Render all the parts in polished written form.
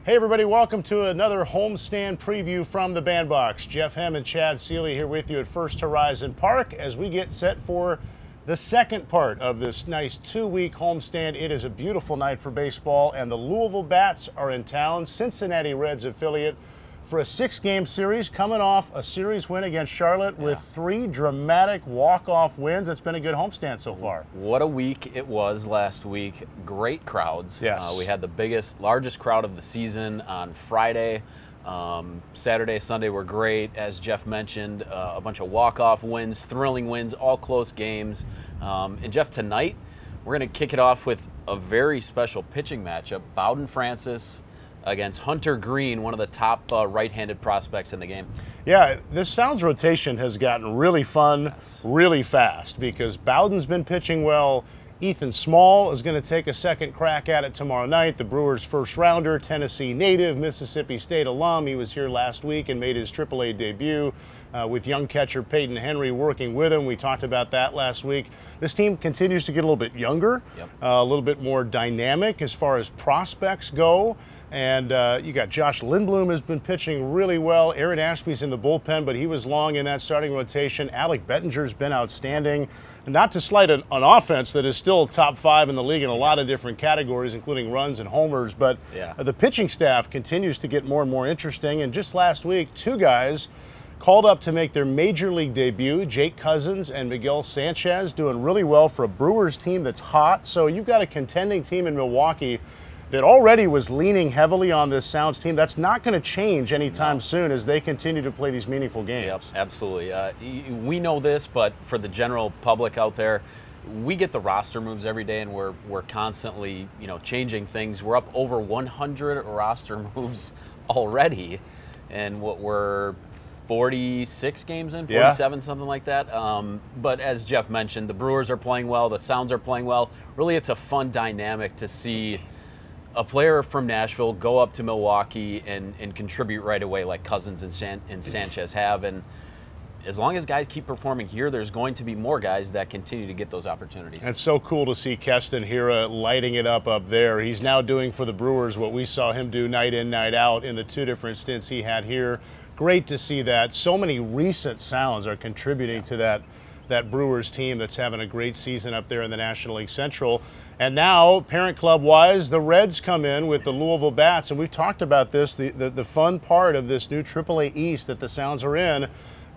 Hey everybody, welcome to another homestand preview from the Bandbox. Jeff Hem and Chad Seeley here with you at First Horizon Park as we get set for the second part of this nice 2-week homestand. It is a beautiful night for baseball, and the Louisville Bats are in town, Cincinnati Reds affiliate, for a 6-game series, coming off a series win against Charlotte with 3 dramatic walk-off wins. It's been a good homestand so far. What a week it was last week. Great crowds. Yes. We had the largest crowd of the season on Friday. Saturday, Sunday were great. As Jeff mentioned, a bunch of walk-off wins, thrilling wins, all close games. And Jeff, tonight we're going to kick it off with a very special pitching matchup. Bowden Francis against Hunter Green, one of the top right-handed prospects in the game. Yeah, this Sounds rotation has gotten really fun, really fast, because Bowden's been pitching well. Ethan Small is going to take a second crack at it tomorrow night. The Brewers' first rounder, Tennessee native, Mississippi State alum. He was here last week and made his AAA debut with young catcher Peyton Henry working with him. We talked about that last week. This team continues to get a little bit younger, a little bit more dynamic as far as prospects go. And you got Josh Lindblom has been pitching really well. Aaron Ashby's in the bullpen, but he was long in that starting rotation. Alec Bettinger's been outstanding. Not to slight an offense that is still top 5 in the league in a lot of different categories, including runs and homers. But the pitching staff continues to get more and more interesting. And just last week, 2 guys called up to make their major league debut, Jake Cousins and Miguel Sanchez, doing really well for a Brewers team that's hot. So you've got a contending team in Milwaukee that already was leaning heavily on this Sounds team. That's not going to change anytime soon as they continue to play these meaningful games. Yep, absolutely. We know this, but for the general public out there, we get the roster moves every day, and we're constantly, changing things. We're up over 100 roster moves already, and we're 46 games in, 47, something like that. But as Jeff mentioned, the Brewers are playing well, the Sounds are playing well. Really, it's a fun dynamic to see a player from Nashville go up to Milwaukee and contribute right away like Cousins and Sanchez have. And as long as guys keep performing here, there's going to be more guys that continue to get those opportunities. And it's so cool to see Keston Hiura lighting it up there. He's now doing for the Brewers what we saw him do night in, night out in the 2 different stints he had here. Great to see that. So many recent Sounds are contributing to that Brewers team that's having a great season up there in the National League Central. And now, parent club-wise, the Reds come in with the Louisville Bats, and we've talked about this. The fun part of this new AAA East that the Sounds are in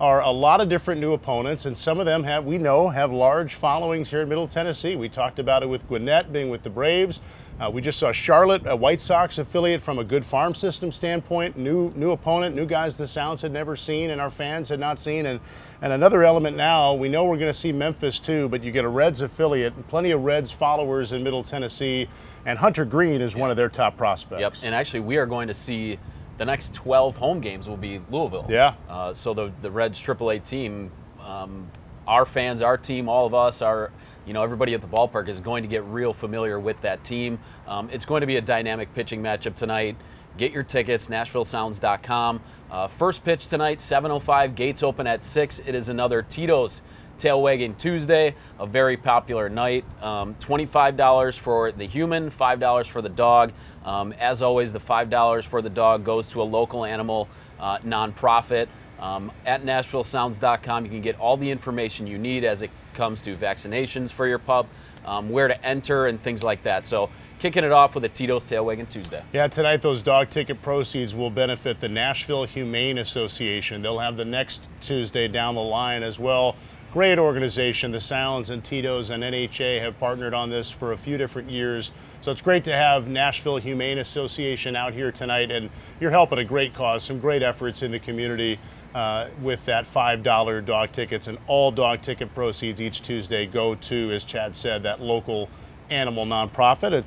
are a lot of different new opponents, and some of them have large followings here in Middle Tennessee. We talked about it with Gwinnett being with the Braves. We just saw Charlotte, a White Sox affiliate, from a good farm system standpoint. New opponent, new guys the Sounds had never seen and our fans had not seen. And another element now, we know we're going to see Memphis too, but you get a Reds affiliate, plenty of Reds followers in Middle Tennessee, and Hunter Green is one of their top prospects. Yep, and actually we are going to see the next 12 home games will be Louisville. Yeah. So the Reds AAA team, our fans, our team, all of us, everybody at the ballpark is going to get real familiar with that team. It's going to be a dynamic pitching matchup tonight. Get your tickets, NashvilleSounds.com. First pitch tonight, 7:05. Gates open at 6. It is another Tito's Tail Wagging Tuesday, a very popular night. $25 for the human, $5 for the dog. As always, the $5 for the dog goes to a local animal nonprofit. At NashvilleSounds.com, you can get all the information you need as it comes to vaccinations for your pup, where to enter, and things like that. So kicking it off with a Tito's Tail Wagging Tuesday. Yeah, tonight those dog ticket proceeds will benefit the Nashville Humane Association. They'll have the next Tuesday down the line as well. Great organization. The Sounds and Tito's and NHA have partnered on this for a few different years. So it's great to have Nashville Humane Association out here tonight, and you're helping a great cause, some great efforts in the community with that $5 dog tickets, and all dog ticket proceeds each Tuesday go to, as Chad said, that local animal nonprofit. And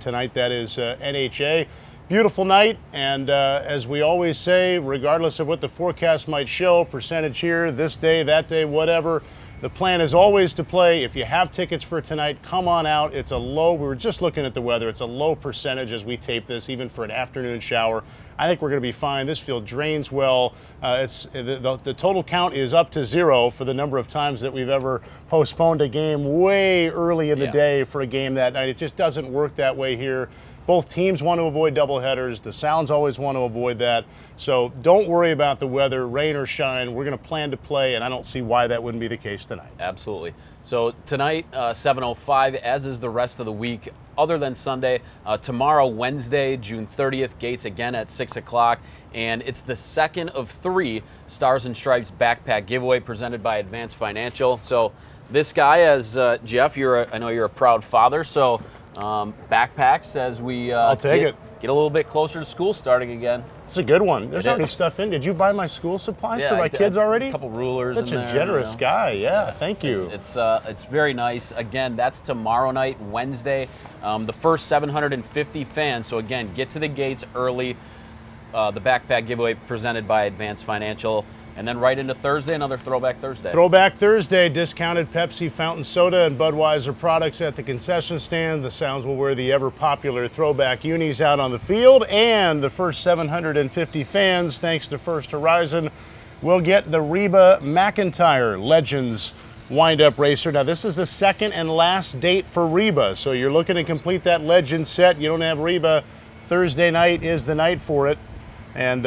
tonight that is NHA. Beautiful night, and as we always say, regardless of what the forecast might show, percentage here, this day, that day, whatever, the plan is always to play. If you have tickets for tonight, come on out. It's a low, we were just looking at the weather, it's a low percentage as we tape this, even for an afternoon shower. I think we're going to be fine. This field drains well. The total count is up to 0 for the number of times that we've ever postponed a game way early in the day for a game that night. It just doesn't work that way here. Both teams want to avoid doubleheaders. The Sounds always want to avoid that. So don't worry about the weather, rain or shine. We're going to plan to play, and I don't see why that wouldn't be the case tonight. Absolutely. So tonight, 7:05, as is the rest of the week, other than Sunday. Tomorrow, Wednesday, June 30th, gates again at 6 o'clock. And it's the second of 3 Stars and Stripes backpack giveaway presented by Advance Financial. So this guy, as Jeff, I know you're a proud father, so backpacks as we I'll take it. Get a little bit closer to school starting again. It's a good one. There's already stuff in. Did you buy my school supplies for my kids already? A couple rulers. Such in a there, generous guy. Yeah, thank you. It's very nice. Again, that's tomorrow night, Wednesday. The first 750 fans. So again, get to the gates early. The backpack giveaway presented by Advance Financial. And then right into Thursday, another Throwback Thursday. Throwback Thursday, discounted Pepsi, fountain soda, and Budweiser products at the concession stand. The Sounds will wear the ever-popular throwback unis out on the field. And the first 750 fans, thanks to First Horizon, will get the Reba McEntire Legends wind-up racer. Now, this is the second and last date for Reba. So you're looking to complete that Legend set. You don't have Reba. Thursday night is the night for it. And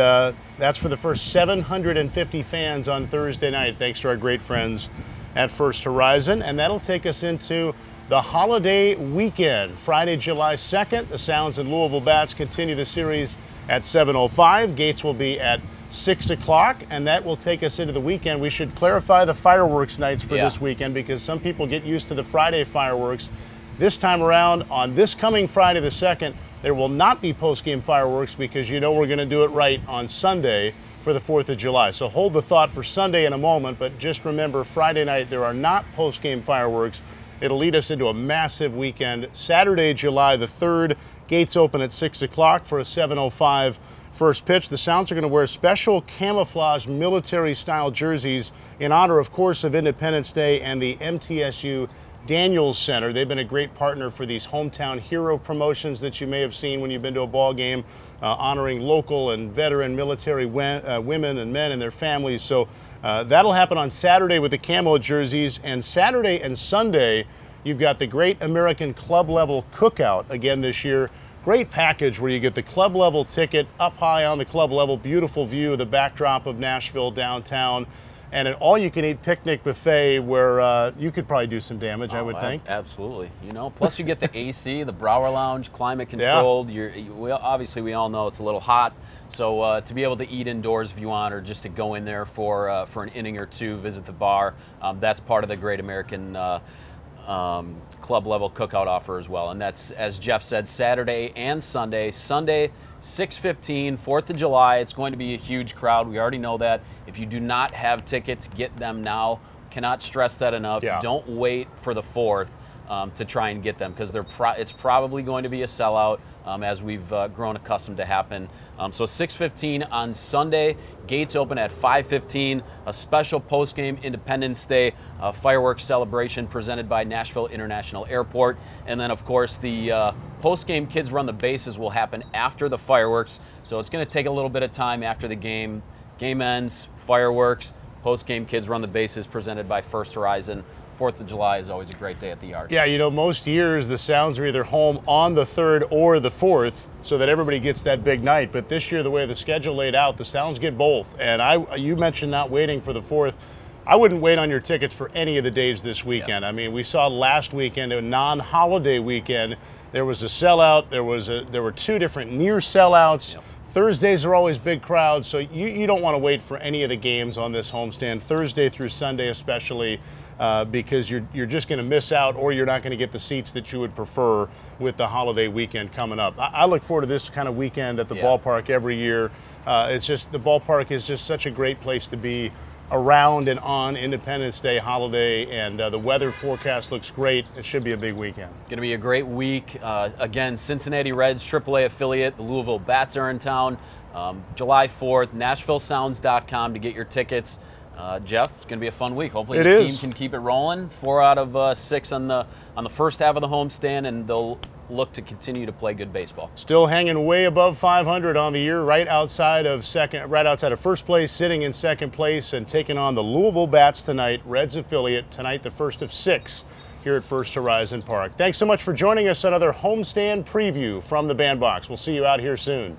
that's for the first 750 fans on Thursday night, thanks to our great friends at First Horizon. And that'll take us into the holiday weekend. Friday, July 2nd, the Sounds and Louisville Bats continue the series at 7:05. Gates will be at 6 o'clock, and that will take us into the weekend. We should clarify the fireworks nights for this weekend, because some people get used to the Friday fireworks. This time around, on this coming Friday the 2nd, there will not be post-game fireworks, because you know we're going to do it right on Sunday for the 4th of July. So hold the thought for Sunday in a moment, but just remember, Friday night there are not post-game fireworks. It'll lead us into a massive weekend. Saturday, July the 3rd, gates open at 6 o'clock for a 7:05 first pitch. The Sounds are going to wear special camouflage military-style jerseys in honor, of course, of Independence Day and the MTSU Daniels Center. They've been a great partner for these hometown hero promotions that you may have seen when you've been to a ball game, honoring local and veteran military women and men and their families. So that'll happen on Saturday with the camo jerseys, and Saturday and Sunday you've got the Great American Club Level Cookout again this year. Great package where you get the club level ticket up high on the club level, beautiful view of the backdrop of Nashville downtown, and an all-you-can-eat picnic buffet where you could probably do some damage, I would think. Absolutely. You know, plus you get the AC, the Brower Lounge, climate controlled. Yeah. Obviously, we all know it's a little hot, so to be able to eat indoors if you want, or just to go in there for an inning or two, visit the bar, that's part of the Great American club level cookout offer as well. And that's, as Jeff said, Saturday and Sunday. Sunday, 6:15, 4th of July. It's going to be a huge crowd. We already know that. If you do not have tickets, get them now. Cannot stress that enough. Yeah. Don't wait for the 4th to try and get them, because it's probably going to be a sellout, as we've grown accustomed to happen. So 6:15 on Sunday, gates open at 5:15, a special post-game Independence Day fireworks celebration presented by Nashville International Airport. And then, of course, the post-game Kids Run the Bases will happen after the fireworks. So it's going to take a little bit of time after the game. Game ends, fireworks, post-game Kids Run the Bases presented by First Horizon. 4th of July is always a great day at the Yard. Yeah, you know, most years the Sounds are either home on the 3rd or the 4th, so that everybody gets that big night. But this year, the way the schedule laid out, the Sounds get both. And you mentioned not waiting for the 4th. I wouldn't wait on your tickets for any of the days this weekend. Yeah. I mean, we saw last weekend, a non-holiday weekend, there was a sellout. There were 2 different near sellouts. Yep. Thursdays are always big crowds, so you don't want to wait for any of the games on this homestand, Thursday through Sunday especially, because you're just going to miss out, or you're not going to get the seats that you would prefer with the holiday weekend coming up. I look forward to this kind of weekend at the ballpark every year. It's just, the ballpark is just such a great place to be around and on Independence Day holiday, and the weather forecast looks great. It should be a big weekend. Going to be a great week. Again, Cincinnati Reds AAA affiliate, the Louisville Bats are in town. July 4th, NashvilleSounds.com to get your tickets. Jeff, it's going to be a fun week. Hopefully the team can keep it rolling. 4 out of 6 on the first half of the homestand, and they'll look to continue to play good baseball. Still hanging way above 500 on the year, right outside of first place, sitting in second place, and taking on the Louisville Bats tonight. Reds affiliate tonight, the first of 6 here at First Horizon Park. Thanks so much for joining us. Another homestand preview from the Bandbox. We'll see you out here soon.